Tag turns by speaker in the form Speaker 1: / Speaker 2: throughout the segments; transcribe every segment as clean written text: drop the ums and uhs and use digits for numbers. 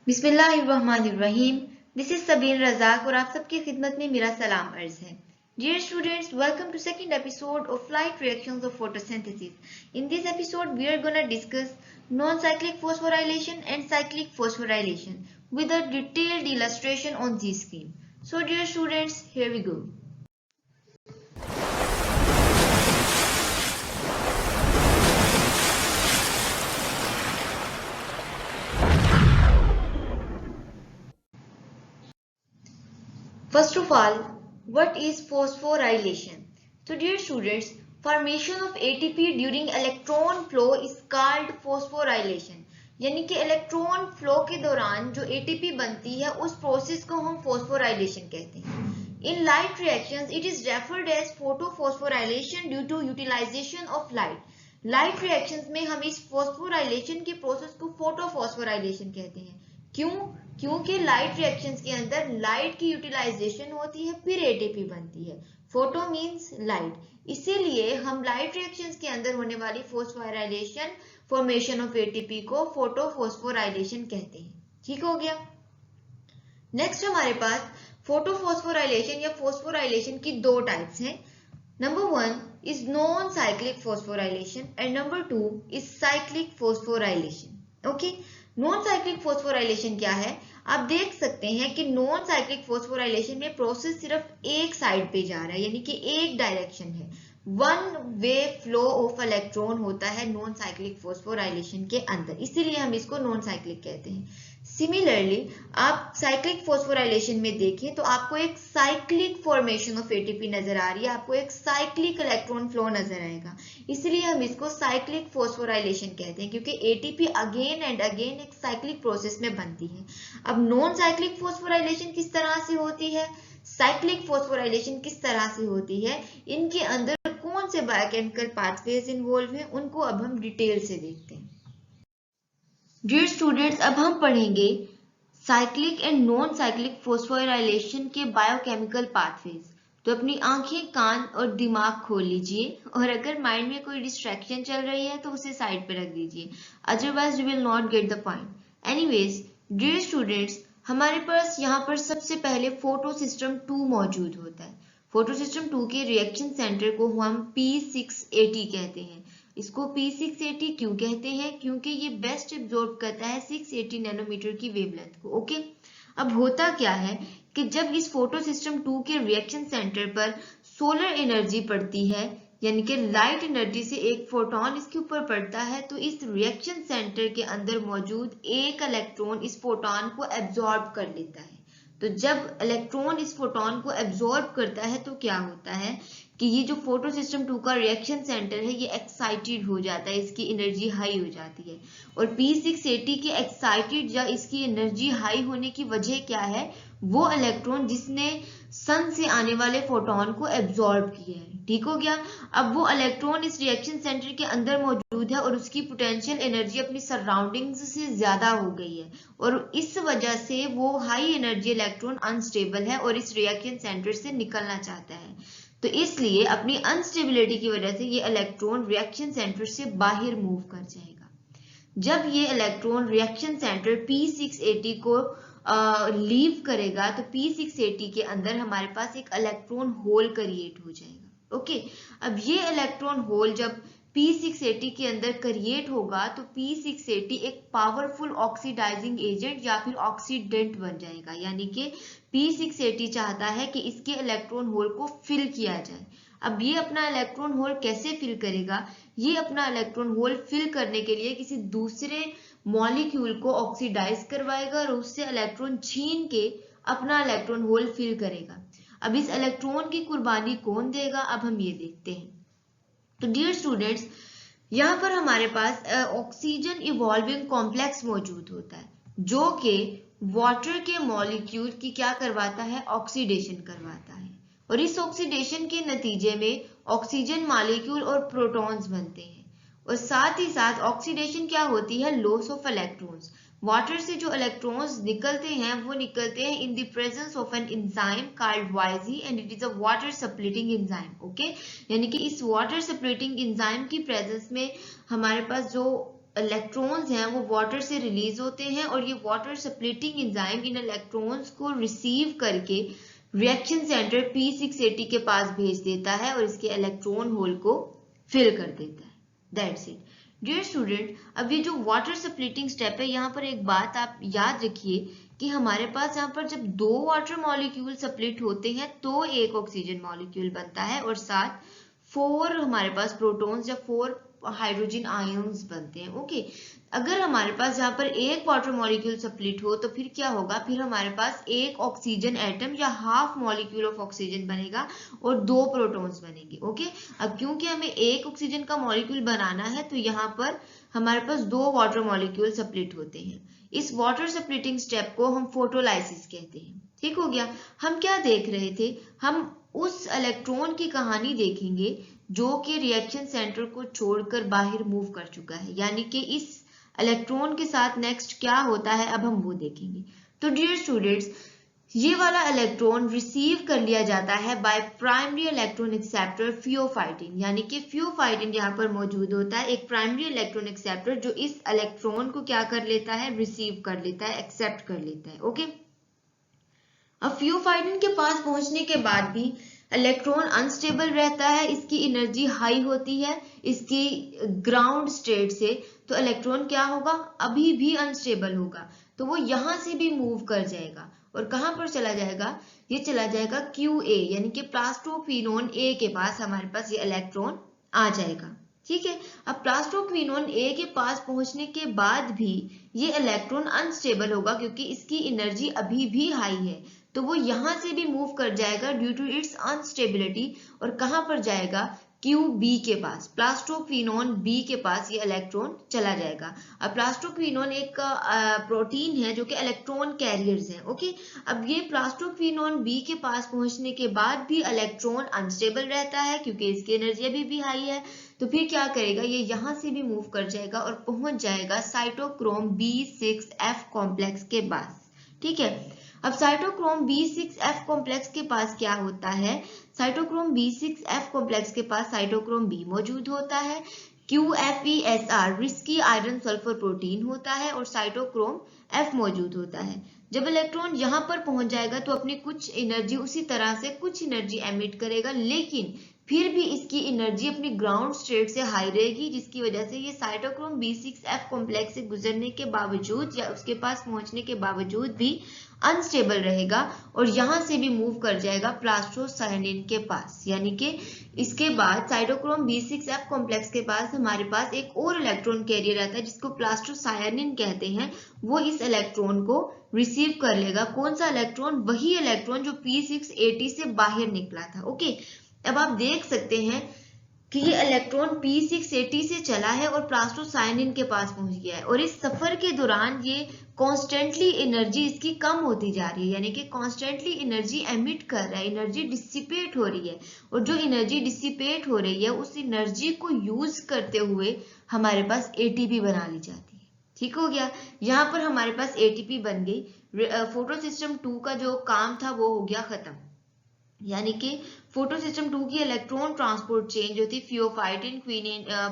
Speaker 1: बिस्मिल्लाहिर्रहमानिर्रहीम। This is Sabeen Razzaq और आप सबकी खिदमत में मेरा सलाम अर्ज है। Dear students, welcome to second episode of Light Reactions of Photosynthesis. In this episode, we are gonna discuss non-cyclic phosphorylation and cyclic phosphorylation with a detailed illustration on the screen. So, dear students, here we go. First of all, what is phosphorylation? So dear students, formation of ATP during electron flow is called phosphorylation. यानी कि electron flow के दौरान जो ATP बनती है उस process को हम phosphorylation कहते हैं. In light reactions, it is referred as photophosphorylation due to utilization of light. Light reactions में हम इस फॉस्फोराइलेशन के प्रोसेस को फोटोफॉस्फोराइलेशन कहते हैं. क्यों? क्योंकि लाइट रिएक्शंस के अंदर लाइट की यूटिलाइजेशन होती है, फिर एटीपी बनती है. फोटो मींस लाइट, इसीलिए हम लाइट रिएक्शंस के अंदर होने वाली फॉस्फोराइलेशन, फॉर्मेशन ऑफ एटीपी को फोटोफॉस्फोराइलेशन कहते हैं. ठीक हो गया. नेक्स्ट हमारे पास फोटोफॉस्फोराइलेशन या फॉस्फोराइलेशन की दो टाइप्स हैं. Number 1 is non-cyclic phosphorylation and number 2 is cyclic phosphorylation. Okay, non-cyclic phosphorylation क्या है? आप देख सकते हैं कि non-cyclic phosphorylation में प्रोसेस सिर्फ एक साइड पे जा रहा है, यानी कि एक डायरेक्शन है. One way flow of electron होता है नॉन साइक्लिक फोस्फोराइलेशन के अंदर, इसीलिए हम इसको नॉन साइक्लिक कहते हैं. सिमिलरली आप साइक्लिक फोस्फोराइलेशन में देखें तो आपको एक साइक्लिक फॉर्मेशन ऑफ एटीपी नजर आ रही है, आपको एक साइक्लिक इलेक्ट्रॉन फ्लो नजर आएगा, इसलिए हम इसको साइक्लिक फोस्फोराइलेशन कहते हैं क्योंकि एटीपी अगेन एंड अगेन एक साइक्लिक प्रोसेस में बनती है. अब नॉन साइक्लिक फोस्फोराइलेशन किस तरह से होती है, साइक्लिक फोस्फोराइलेशन किस तरह से होती है, इनके अंदर कौन से बायोकेमिकल पाथवेज इन्वॉल्व हैं, उनको अब हम डिटेल से देखते हैं. डियर स्टूडेंट्स, अब हम पढ़ेंगे cyclic and non cyclic phosphorylation के बायोकेमिकल पाथवेज. तो अपनी आंखें, कान और दिमाग खोल लीजिए और अगर माइंड में कोई डिस्ट्रैक्शन चल रही है तो उसे साइड पे रख दीजिए, otherwise you will not get the point. Anyways dear students, हमारे पास यहाँ पर सबसे पहले फोटो सिस्टम 2 मौजूद होता है. फोटो सिस्टम 2 के रिएक्शन सेंटर को हम P680 कहते हैं. इसको P680 क्यों कहते हैं? क्योंकि ये बेस्ट एब्जॉर्ब करता है 680 नैनोमीटर की वेवलेंथ को. ओके, अब होता क्या है कि जब इस फोटो सिस्टम 2 के रिएक्शन सेंटर पर सोलर एनर्जी पड़ती है, यानी कि लाइट एनर्जी से एक फोटोन इसके ऊपर पड़ता है, तो इस रिएक्शन सेंटर के अंदर मौजूद एक इलेक्ट्रॉन इस फोटोन को एब्जॉर्ब कर लेता है. तो जब इलेक्ट्रॉन इस फोटोन को एब्जॉर्ब करता है तो क्या होता है कि ये जो फोटो सिस्टम 2 का रिएक्शन सेंटर है ये एक्साइटेड हो जाता है, इसकी एनर्जी हाई हो जाती है. और P680 के एक्साइटेड या इसकी एनर्जी हाई होने की वजह क्या है? वो इलेक्ट्रॉन जिसने सन से आने वाले फोटोन को एब्जॉर्ब किया है. ठीक हो गया. अब वो इलेक्ट्रॉन इस रिएक्शन सेंटर के अंदर मौजूद है और उसकी पोटेंशियल एनर्जी अपनी सराउंडिंग्स से ज्यादा हो गई है और इस वजह से वो हाई एनर्जी इलेक्ट्रॉन अनस्टेबल है और इस रिएक्शन सेंटर से निकलना चाहता है. तो इसलिए अपनी अनस्टेबिलिटी की वजह से ये इलेक्ट्रॉन रिएक्शन सेंटर से बाहर मूव कर जाएगा. जब ये इलेक्ट्रॉन रिएक्शन सेंटर P680 को लीव करेगा तो P680 के अंदर हमारे पास एक इलेक्ट्रॉन होल क्रिएट हो जाएगा. ओके, अब ये इलेक्ट्रॉन होल जब P680 के अंदर क्रिएट होगा तो P680 एक पावरफुल ऑक्सीडाइजिंग एजेंट या फिर ऑक्सीडेंट बन जाएगा, यानी कि P680 चाहता है कि इसके इलेक्ट्रॉन होल को फिल किया जाए. अब ये अपना इलेक्ट्रॉन होल कैसे फिल करेगा? ये अपना इलेक्ट्रॉन होल फिल करने के लिए किसी दूसरे मॉलिक्यूल को ऑक्सीडाइज करवाएगा और उससे इलेक्ट्रॉन छीन के अपना इलेक्ट्रॉन होल फिल करेगा. अब इस इलेक्ट्रॉन की कुर्बानी कौन देगा, अब हम ये देखते हैं. तो डियर स्टूडेंट्स, यहाँ पर हमारे पास ऑक्सीजन इवॉल्विंग कॉम्प्लेक्स मौजूद होता है जो कि वाटर के मॉलिक्यूल की क्या करवाता है? ऑक्सीडेशन करवाता है. और इस ऑक्सीडेशन के नतीजे में ऑक्सीजन मॉलिक्यूल और प्रोटॉन्स बनते हैं और साथ ही साथ ऑक्सीडेशन क्या होती है? Loss of electrons. वाटर से जो इलेक्ट्रॉन्स निकलते हैं वो निकलते हैं in the presence of an enzyme called YG and it is a water splitting enzyme. Okay, यानी कि इस वाटर सप्लिटिंग एंजाइम की प्रेजेंस में हमारे पास जो इलेक्ट्रॉन्स हैं वो वाटर से रिलीज होते हैं और ये वाटर स्प्लिटिंग एंजाइम इन इलेक्ट्रॉन्स को रिसीव करके रिएक्शन सेंटर P680 के पास भेज देता है और इसके इलेक्ट्रॉन होल को फिल कर देता है। That's it dear student. अब ये जो वाटर स्प्लिटिंग स्टेप है, यहाँ पर एक बात आप याद रखिए कि हमारे पास यहाँ पर जब दो वाटर मॉलिक्यूल स्प्लिट होते हैं तो एक ऑक्सीजन मॉलिक्यूल बनता है और साथ 4 हमारे पास प्रोटॉन्स या 4 हाइड्रोजन आयंस बनते हैं। ओके, अगर हमारे पास यहाँ पर एक वाटर मॉलिक्यूल स्प्लिट हो तो फिर क्या होगा, फिर हमारे पास एक ऑक्सीजन एटम या हाफ मॉलिक्यूल ऑफ ऑक्सीजन बनेगा और 2 प्रोटॉन्स बनेंगे। ओके, अब क्योंकि हमें एक ऑक्सीजन का मॉलिक्यूल बनाना है तो यहाँ पर हमारे पास 2 वाटर मॉलिक्यूल स्प्लिट होते हैं। इस वाटर स्प्लिटिंग स्टेप को हम फोटोलाइसिस कहते हैं। ठीक हो गया। हम क्या देख रहे थे, हम उस इलेक्ट्रॉन की कहानी देखेंगे जो कि रिएक्शन सेंटर को छोड़कर बाहर मूव कर चुका है, यानी कि इस इलेक्ट्रॉन के साथ नेक्स्ट क्या होता है अब हम वो देखेंगे। तो डियर स्टूडेंट्स, ये वाला इलेक्ट्रॉन रिसीव कर लिया जाता है by primary electron acceptor pheophytin, यानी कि फियोफाइटिन यहाँ पर मौजूद होता है, एक प्राइमरी इलेक्ट्रॉन एक्सेप्टर जो इस इलेक्ट्रॉन को क्या कर लेता है, रिसीव कर लेता है, एक्सेप्ट कर लेता है। ओके, अब फियोफाइटिन के पास पहुंचने के बाद भी इलेक्ट्रॉन अनस्टेबल रहता है, इसकी एनर्जी हाई होती है इसकी ग्राउंड स्टेट से, तो इलेक्ट्रॉन क्या होगा, अभी भी अनस्टेबल होगा, तो वो यहां से भी मूव कर जाएगा और कहां पर चला जाएगा, ये चला जाएगा QA यानी कि प्लास्टोक्विनोन A के पास हमारे पास ये इलेक्ट्रॉन आ जाएगा। ठीक है, अब प्लास्टोक्विनोन A के पास पहुंचने के बाद भी ये इलेक्ट्रॉन अनस्टेबल होगा क्योंकि इसकी एनर्जी अभी भी हाई है, तो वो यहां से भी मूव कर जाएगा ड्यू टू इट्स अनस्टेबिलिटी और कहां पर जाएगा, QB के पास, प्लास्टोक्विनोन B के पास ये इलेक्ट्रॉन चला जाएगा। अब प्लास्टोक्विनोन एक प्रोटीन है जो कि इलेक्ट्रॉन कैरियर्स हैं। ओके, अब ये प्लास्टोक्विनोन B के पास पहुंचने के बाद भी इलेक्ट्रॉन अनस्टेबल रहता है क्योंकि इसकी एनर्जी अभी भी हाई है, तो फिर क्या करेगा, ये यहां से भी मूव कर जाएगा और पहुंच जाएगा साइटोक्रोम B6F कॉम्प्लेक्स के पास। ठीक है, अब साइटोक्रोम B6F कॉम्प्लेक्स के पास क्या होता है, साइटोक्रोम B6F कॉम्प्लेक्स के पास साइटोक्रोम B मौजूद होता है, QFESR risky iron sulphur protein होता है और साइटोक्रोम F मौजूद होता है। जब इलेक्ट्रॉन यहाँ पर पहुंच जाएगा तो अपनी कुछ एनर्जी उसी तरह से कुछ एनर्जी एमिट करेगा, लेकिन फिर भी इसकी एनर्जी अपनी ग्राउंड स्टेट से हाई रहेगी, जिसकी वजह से ये साइटोक्रोम B6F कॉम्प्लेक्स से गुजरने के बावजूद या उसके पास पहुंचने के बावजूद भी अनस्टेबल रहेगा और यहां से भी मूव कर जाएगा प्लास्टोसायनिन के पास, यानी कि इसके बाद साइटोक्रोम B6F कॉम्प्लेक्स के पास हमारे पास एक और इलेक्ट्रॉन कैरियर आता है जिसको प्लास्टोसायनिन कहते हैं, वो इस इलेक्ट्रॉन को रिसीव कर लेगा। कौन सा इलेक्ट्रॉन, वही इलेक्ट्रॉन जो P680 से बाहर निकला था। ओके, अब आप देख सकते हैं कि ये इलेक्ट्रॉन P680 से चला है और प्लास्टोसायनिन के पास पहुंच गया है और इस सफर के दौरान ये कॉन्स्टेंटली एनर्जी इसकी कम होती जा रही है, यानी कि कॉन्स्टेंटली एनर्जी एमिट कर रहा है, एनर्जी डिसिपेट हो रही है और जो एनर्जी डिसिपेट हो रही है उस एनर्जी को यूज करते हुए हमारे पास ATP बना ली जाती है। ठीक हो गया, यहाँ पर हमारे पास ATP बन गई, फोटो सिस्टम 2 का जो काम था वो हो गया खत्म, यानी कि फोटो सिस्टम 2 की इलेक्ट्रॉन ट्रांसपोर्ट चेन जो थी pheophytin,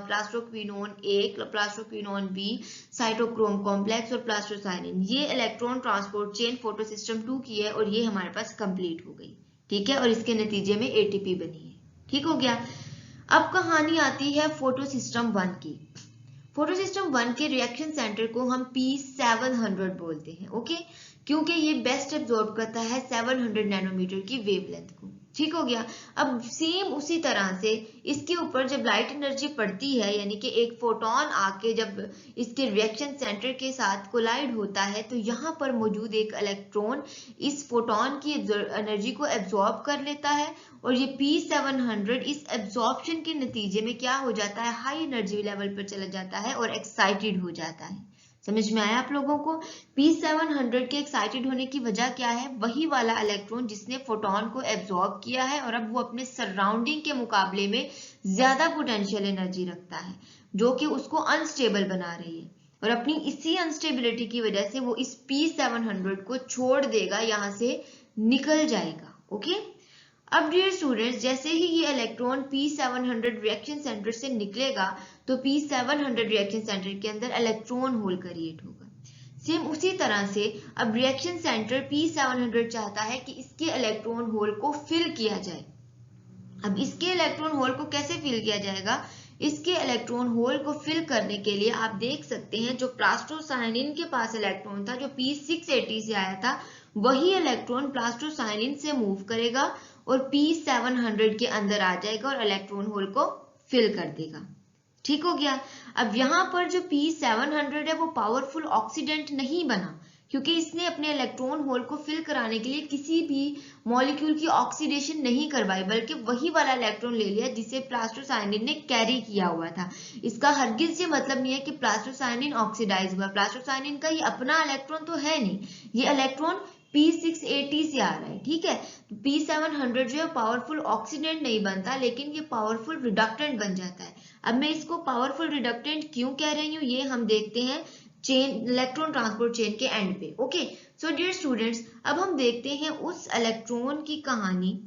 Speaker 1: plastoquinone A, plastoquinone B, cytochrome complex और प्लास्टोसायनिन, ये electron transport chain photo system 2 की है और ये हमारे पास कंप्लीट हो गई। ठीक है, और इसके नतीजे में ATP बनी है। ठीक हो गया, अब कहानी आती है फोटो सिस्टम 1 की। फोटो सिस्टम 1 के रिएक्शन सेंटर को हम P700 बोलते हैं। ओके, क्योंकि ये बेस्ट एब्जॉर्ब करता है 700 नैनोमीटर की वेवलेंथ को। ठीक हो गया, अब सेम उसी तरह से इसके ऊपर जब लाइट एनर्जी पड़ती है, यानी कि एक फोटोन आके जब इसके रिएक्शन सेंटर के साथ कोलाइड होता है, तो यहाँ पर मौजूद एक इलेक्ट्रॉन इस फोटोन की एनर्जी को एब्जॉर्ब कर लेता है और ये P700 इस एब्जॉर्प्शन के नतीजे में क्या हो जाता है, हाई एनर्जी लेवल पर चला जाता है और एक्साइटेड हो जाता है। समझ में आया आप लोगों को? P700 के एक्साइटेड होने की वजह क्या है, वही वाला इलेक्ट्रॉन जिसने फोटोन को एब्जॉर्ब किया है और अब वो अपने सराउंडिंग के मुकाबले में ज्यादा पोटेंशियल एनर्जी रखता है जो कि उसको अनस्टेबल बना रही है और अपनी इसी अनस्टेबिलिटी की वजह से वो इस P700 को छोड़ देगा, यहां से निकल जाएगा। ओके, अब डियर स्टूडेंट्स, जैसे ही ये इलेक्ट्रॉन P700 रिएक्शन सेंटर से निकलेगा तो P700 रिएक्शन सेंटर के अंदर इलेक्ट्रॉन होल क्रिएट होगा। सेम उसी तरह से अब रिएक्शन सेंटर P700 चाहता है कि इसके इलेक्ट्रॉन होल को फिल किया जाए। अब इसके इलेक्ट्रॉन होल को कैसे फिल किया जाएगा? इसके इलेक्ट्रॉन होल को फिल करने के लिए आप देख सकते हैं जो प्लास्टोसाइनिन के पास इलेक्ट्रॉन था जो P680 से आया था, वही इलेक्ट्रॉन प्लास्टोसाइनिन से मूव करेगा और P700 के अंदर आ जाएगा और इलेक्ट्रॉन होल को फिल कर देगा। ठीक हो गया। अब यहाँ पर जो P700 है वो पावरफुल ऑक्सीडेंट नहीं बना, क्योंकि इसने अपने इलेक्ट्रॉन होल को फिल कराने के लिए किसी भी मॉलिक्यूल की ऑक्सीडेशन नहीं करवाई, बल्कि वही वाला इलेक्ट्रॉन ले लिया जिसे प्लास्टोसाइनिन ने कैरी किया हुआ था। इसका हरगिज ये मतलब नहीं है कि प्लास्टोसाइनिन ऑक्सीडाइज हुआ। प्लास्टोसाइनिन का ये अपना इलेक्ट्रॉन तो है नहीं, ये इलेक्ट्रॉन P680 से आ रहा है। ठीक है, P700 जो है पावरफुल ऑक्सीडेंट नहीं बनता, लेकिन ये पावरफुल रिडक्टेंट बन जाता है। अब मैं इसको पावरफुल रिडक्टेंट क्यों कह रही हूँ ये हम देखते हैं चेन, इलेक्ट्रॉन ट्रांसपोर्ट चेन के एंड पे। ओके, सो डियर स्टूडेंट्स, अब हम देखते हैं उस इलेक्ट्रॉन की कहानी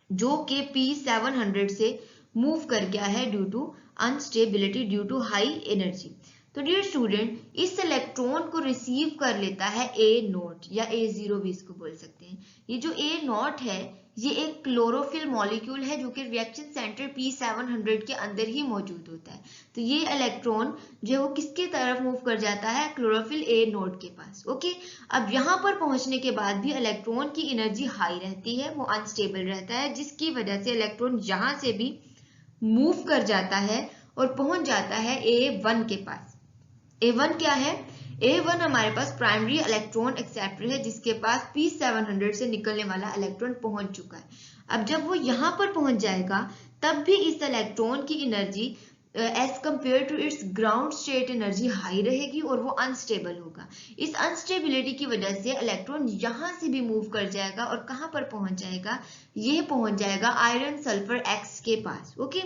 Speaker 1: जो कि P700 से मूव कर गया है due to instability, due to high energy. तो डियर स्टूडेंट, इस इलेक्ट्रॉन को रिसीव कर लेता है A0 या A0 भी इसको बोल सकते हैं। ये जो A0 है ये एक क्लोरोफिल मॉलिक्यूल है जो कि रिएक्शन सेंटर P700 के अंदर ही मौजूद होता है। तो ये इलेक्ट्रॉन जो है वो किसके तरफ मूव कर जाता है? क्लोरोफिल A0 के पास। ओके, अब यहाँ पर पहुंचने के बाद भी इलेक्ट्रॉन की एनर्जी हाई रहती है, वो अनस्टेबल रहता है, जिसकी वजह से इलेक्ट्रॉन यहाँ से भी मूव कर जाता है और पहुंच जाता है A1 के पास। A1 क्या है? A1 हमारे पास प्राइमरी इलेक्ट्रॉन एक्सेप्टर है जिसके पास P700 से निकलने वाला इलेक्ट्रॉन पहुंच चुका है। अब जब वो यहाँ पर पहुंच जाएगा तब भी इस इलेक्ट्रॉन की energy as compare to its ground state energy high रहेगी और वो अनस्टेबल होगा। इस अनस्टेबिलिटी की वजह से इलेक्ट्रॉन यहाँ से भी मूव कर जाएगा और कहाँ पर पहुंच जाएगा? ये पहुंच जाएगा आयरन सल्फर X के पास। ओके,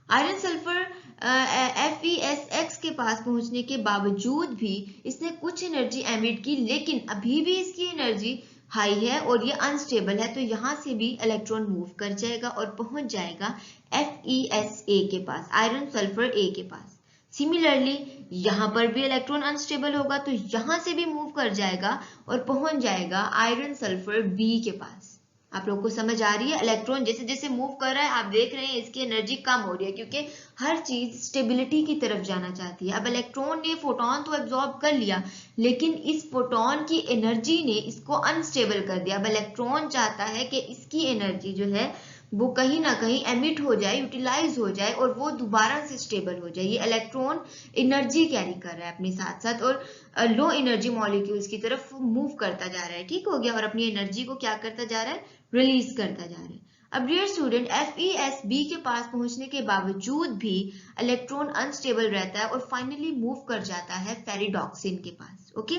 Speaker 1: आयरन सल्फर FeSX के पास पहुंचने के बावजूद भी इसने कुछ एनर्जी एमिट की, लेकिन अभी भी इसकी एनर्जी हाई है और ये अनस्टेबल है, तो यहाँ से भी इलेक्ट्रॉन मूव कर जाएगा और पहुंच जाएगा FeSA के पास, आयरन सल्फर A के पास। सिमिलरली यहाँ पर भी इलेक्ट्रॉन अनस्टेबल होगा तो यहाँ से भी मूव कर जाएगा और पहुंच जाएगा आयरन सल्फर B के पास। आप लोग को समझ आ रही है? इलेक्ट्रॉन जैसे जैसे मूव कर रहा है आप देख रहे हैं इसकी एनर्जी कम हो रही है, क्योंकि हर चीज स्टेबिलिटी की तरफ जाना चाहती है। अब इलेक्ट्रॉन ने फोटोन तो एब्जॉर्ब कर लिया, लेकिन इस फोटोन की एनर्जी ने इसको अनस्टेबल कर दिया। अब इलेक्ट्रॉन चाहता है कि इसकी एनर्जी जो है वो कहीं ना कहीं एमिट हो जाए, यूटिलाइज हो जाए और वो दोबारा से स्टेबल हो जाए। ये इलेक्ट्रॉन एनर्जी कैरी कर रहा है अपने साथ साथ और लो एनर्जी मॉलिक्यूल्स की तरफ मूव करता जा रहा है। ठीक हो गया, और अपनी एनर्जी को क्या करता जा रहा है? रिलीज करता जा रहा है। अब डियर स्टूडेंट, FeSB के पास पहुंचने के बावजूद भी इलेक्ट्रॉन अनस्टेबल रहता है और फाइनली मूव कर जाता है फेरिडॉक्सिन के पास। ओके,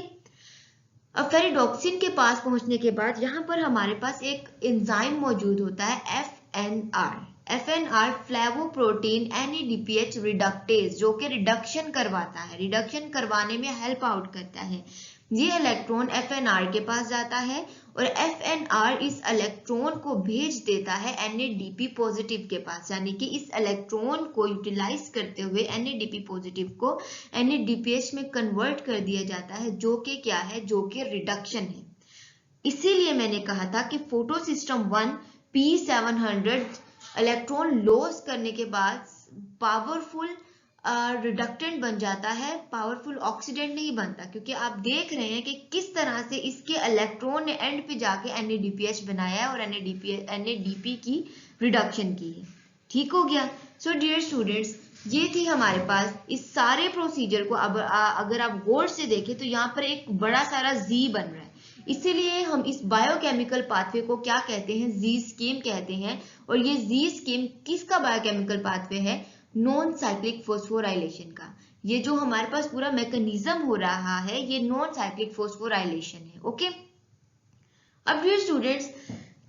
Speaker 1: अब फेरिडॉक्सिन के पास पहुंचने के बाद यहाँ पर हमारे पास एक एंजाइम मौजूद होता है FNR फ्लेवोप्रोटीन NADPH रिडक्टेज, जो कि रिडक्शन करवाता है, रिडक्शन करवाने में हेल्प आउट करता है। ये इलेक्ट्रॉन FNR के पास जाता है और FNR इस इलेक्ट्रॉन को भेज देता है NADP पॉजिटिव के पास, यानी कि इस इलेक्ट्रॉन को यूटिलाइज करते हुए NADP पॉजिटिव को NADPH में कन्वर्ट कर दिया जाता है, जो कि क्या है? जो कि रिडक्शन है। इसीलिए मैंने कहा था कि photo system 1 P700 electron loss करने के बाद पावरफुल रिडक्टेंट बन जाता है, पावरफुल ऑक्सीडेंट नहीं बनता, क्योंकि आप देख रहे हैं कि किस तरह से इसके इलेक्ट्रॉन ने एंड पे जाके NADPH बनाया है और NADP की रिडक्शन की है। ठीक हो गया। सो डियर स्टूडेंट्स, ये थी हमारे पास इस सारे प्रोसीजर को। अब अगर आप गौर से देखें तो यहाँ पर एक बड़ा सारा Z बन रहा है, इसीलिए हम इस बायोकेमिकल पाथवे को क्या कहते हैं? Z स्कीम कहते हैं। और ये Z स्कीम किसका बायोकेमिकल पाथवे है? नॉन साइक्लिक फॉस्फोराइलेशन का। ये जो हमारे पास पूरा मैकेनिज्म हो रहा है ये नॉन साइक्लिक फॉस्फोराइलेशन है। ओके, अब डियर स्टूडेंट्स,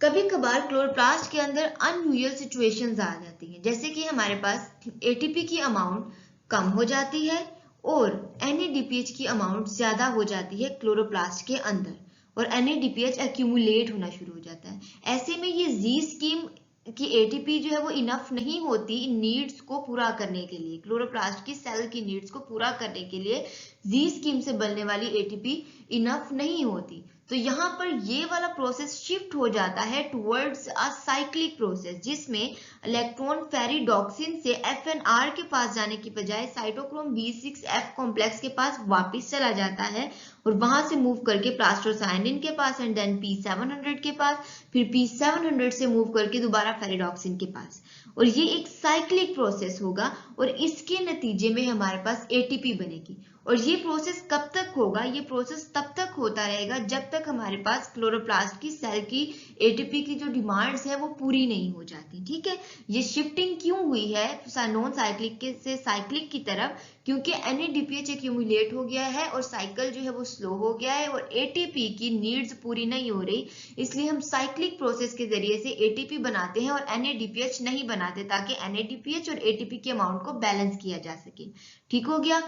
Speaker 1: कभी कभार क्लोरोप्लास्ट के अंदर अनयूजुअल सिचुएशंस आ जाती हैं, जैसे कि हमारे पास ATP की अमाउंट कम हो जाती है और NADPH की अमाउंट ज्यादा हो जाती है क्लोरोप्लास्ट के अंदर। और NADPH एक्यूमुलेट होना शुरू हो जाता है। ऐसे में ये जी स्कीम कि एटीपी जो है वो इनफ नहीं होती इन नीड्स को पूरा करने के लिए, क्लोरोप्लास्ट की सेल की नीड्स को पूरा करने के लिए जी स्कीम से बनने वाली एटीपी इनफ नहीं होती। तो यहाँ पर ये वाला प्रोसेस शिफ्ट हो जाता है टुवर्ड्स अ साइक्लिक प्रोसेस, जिसमें इलेक्ट्रॉन फेरिडॉक्सिन से FNR के पास जाने की बजाय साइटोक्रोम B6F कॉम्प्लेक्स के पास वापस चला जाता है और वहां से मूव करके प्लास्टोसाइनिन के पास एंड देन P700 के पास, फिर P700 से मूव करके दोबारा फेरिडॉक्सिन के पास। और ये एक साइक्लिक प्रोसेस होगा और इसके नतीजे में हमारे पास एटीपी बनेगी। और ये प्रोसेस कब तक होगा? ये प्रोसेस तब तक होता रहेगा जब तक हमारे पास क्लोरोप्लास्ट की सेल की एटीपी की जो डिमांड्स है वो पूरी नहीं हो जाती। ठीक है, ये शिफ्टिंग क्यों हुई है नॉन साइक्लिक से साइक्लिक की तरफ? क्योंकि NADPH एक्यूमुलेट हो गया है और साइकिल जो है वो स्लो हो गया है और एटीपी की नीड्स पूरी नहीं हो रही, इसलिए हम साइक्लिक प्रोसेस के जरिए से एटीपी बनाते हैं और NADPH नहीं बनाते, ताकि NADPH और एटीपी के अमाउंट को बैलेंस किया जा सके। ठीक हो गया।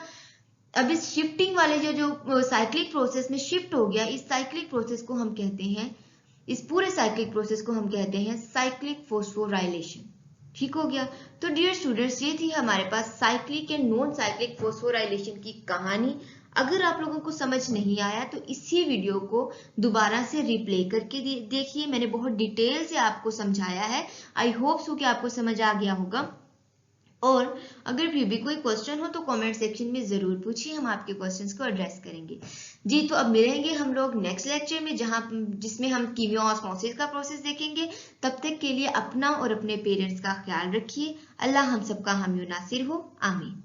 Speaker 1: अब इस शिफ्टिंग वाले जो साइक्लिक प्रोसेस में शिफ्ट हो गया, इस साइक्लिक प्रोसेस को हम कहते हैं, इस पूरे साइक्लिक प्रोसेस को हम कहते हैं साइक्लिक फोस्फोराइलेशन। ठीक हो गया। तो डियर स्टूडेंट्स, ये थी हमारे पास cyclic and non cyclic phosphorylation की कहानी। अगर आप लोगों को समझ नहीं आया तो इसी वीडियो को दोबारा से रिप्ले करके देखिए, मैंने बहुत डिटेल से आपको समझाया है। आई होप सो कि आपको समझ आ गया होगा। और अगर फिर भी कोई क्वेश्चन हो तो कमेंट सेक्शन में जरूर पूछिए, हम आपके क्वेश्चंस को एड्रेस करेंगे। जी, तो अब मिलेंगे हम लोग नेक्स्ट लेक्चर में, जिसमें हम कीमियोऑस्मोसिस का प्रोसेस देखेंगे। तब तक के लिए अपना और अपने पेरेंट्स का ख्याल रखिए। अल्लाह हम सबका हामी नासिर हो। आमीन।